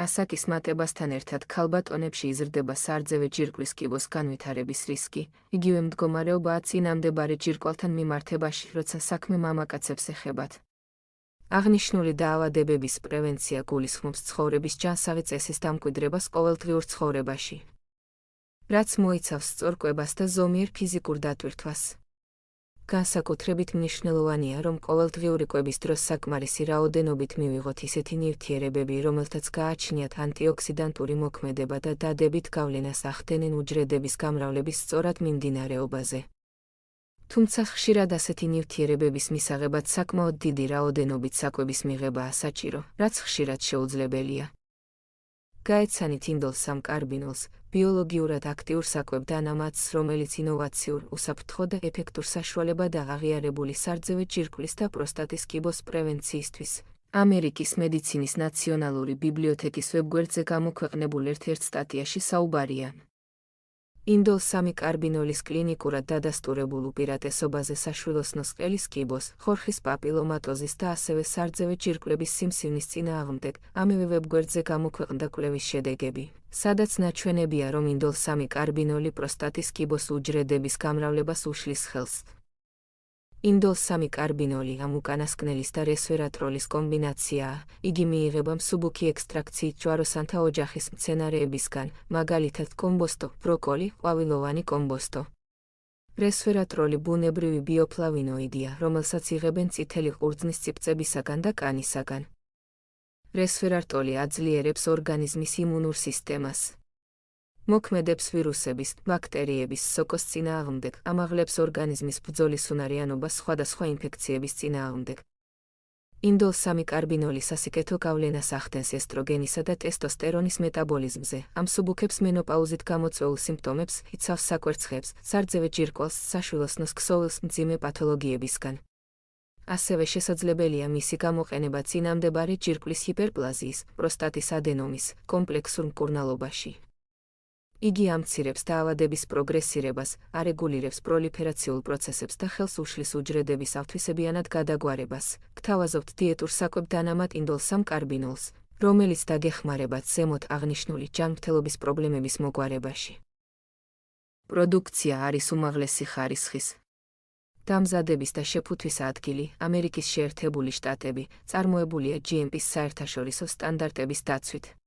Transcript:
ასაკის მატებასთან ერთად ქალბატონებში იზრდება სარძევე ჯირკვლის კიბოს განვითარების რისკი, იგივე მდგომარეობაა წინამდებარე ჯირკვალთან მიმართებაში, როცა საქმე მამაკაცებს ეხებათ. აღნიშნული დაავადებების პრევენცია გულისხმობს ცხოვრების ჯანსაღი წესის დამკვიდრებას ყოველდღიურ ცხოვრებაში, რაც მოიცავს სწორკვებას და ზომიერ ფიზიკურ დატვირთვას. განსაკუთრებით მნიშვნელოვანია, რომ ყოველდღიური კვების დროს საკმარისი რაოდენობით მივიღოთ ისეთი ნივთიერებები, რომელთაც გააჩნიათ ანტიოქსიდანტური მოქმედება და დადებით გავლენას ახდენენ უჯრედების გამრავლების სწორად მიმდინარეობაზე. თუმცა ხშირად ასეთი ნივთიერებების მისაღებად საკმაოდ დიდი რაოდენობით საკვების მიღებაა საჭირო, რაც ხშირად შეუძლებელია. გაეცანით ინდოლ-3 კარბინოლს, ბიოლოგიურად აქტიურ საკვებ დანამატს, რომელიც ინოვაციურ, უსაფრთხო და ეფექტურ საშუალებად აღიარებული სარძევე ჯირკვლის და პროსტატის კიბოს პრევენციისთვის. ამერიკის მედიცინის ნაციონალური ბიბლიოთეკის ვებგვერდზე გამოქვეყნებულ ერთ-ერთ სტატიაში საუბარია ინდოლ-3 კარბინოლის კლინიკურად დადასტურებულ უპირატესობაზე საშვილოსნოს ყელის კიბოს, ხორხის პაპილომატოზის და ასევე სარძევე ჯირკვლების სიმსივნის წინააღმდეგ. ამავე ვებგვერდზე გამოქვეყნდა კვლევის შედეგები, სადაც ნაჩვენებია, რომ ინდოლ-3 კარბინოლი პროსტატის კიბოს უჯრედების გამრავლებას უშლის ხელს. ინდოლ-3 კარბინოლი ამ უკანასკნელის და რესვერატროლის კომბინაციაა. იგი მიიღება მსუბუქი ექსტრაქციით ჯვაროსანთა ოჯახის მცენარეებისგან, მაგალითად კომბოსტო, ბროკოლი, ყვავილოვანი კომბოსტო. რესვერატროლი ბუნებრივი ბიოფლავინოიდია, რომელსაც იღებენ წითელი ყურძნის წიბწებისაგან და კანისაგან. რესვერატროლი აძლიერებს ორგანიზმის იმუნურ სისტემას. მოქმედებს ვირუსების, ბაქტერიების სოკოს წინააღმდეგ, ამაღლებს ორგანიზმის ბრძოლის უნარიანობას სხვადასხვა ინფექციების წინააღმდეგ. ინდოლ-3 კარბინოლი სასიკეთო გავლენას ახდენს ესტროგენისა და ტესტოსტერონის მეტაბოლიზმზე, ამსუბუქებს მენოპაუზით გამოწვეულ სიმპტომებს, იცავს საკვერცხებს, სარძევე ჯირკვალს, საშვილოსნოს ქსოვილს მძიმე პათოლოგიებისგან. ასევე შესაძლებელია მისი გამოყენება წინამდებარე ჯირკვლის ჰიპერპლაზიის, პროსტატის ადენომის, კომპლექსურ მკურნალობაში. იგი ამცირებს დაავადების პროგრესირებას, არეგულირებს პროლიფერაციულ პროცესებს და ხელს უშლის უჯრედების ავთვისებიანად გადაგვარებას. გთავაზობთ დიეტურ საკვებ დანამატ ინდოლ-3 კარბინოლს, რომელიც დაგეხმარებათ ზემოთ აღნიშნული ჯანმრთელობის პრობლემების მოგვარებაში. პროდუქცია არის უმაღლესი ხარისხის. დამზადების და შეფუთვის ადგილი, ამერიკის შეერთებული შტატები, წარმოებულია GMP-ის საერთაშორისო სტანდარტების დაცვით.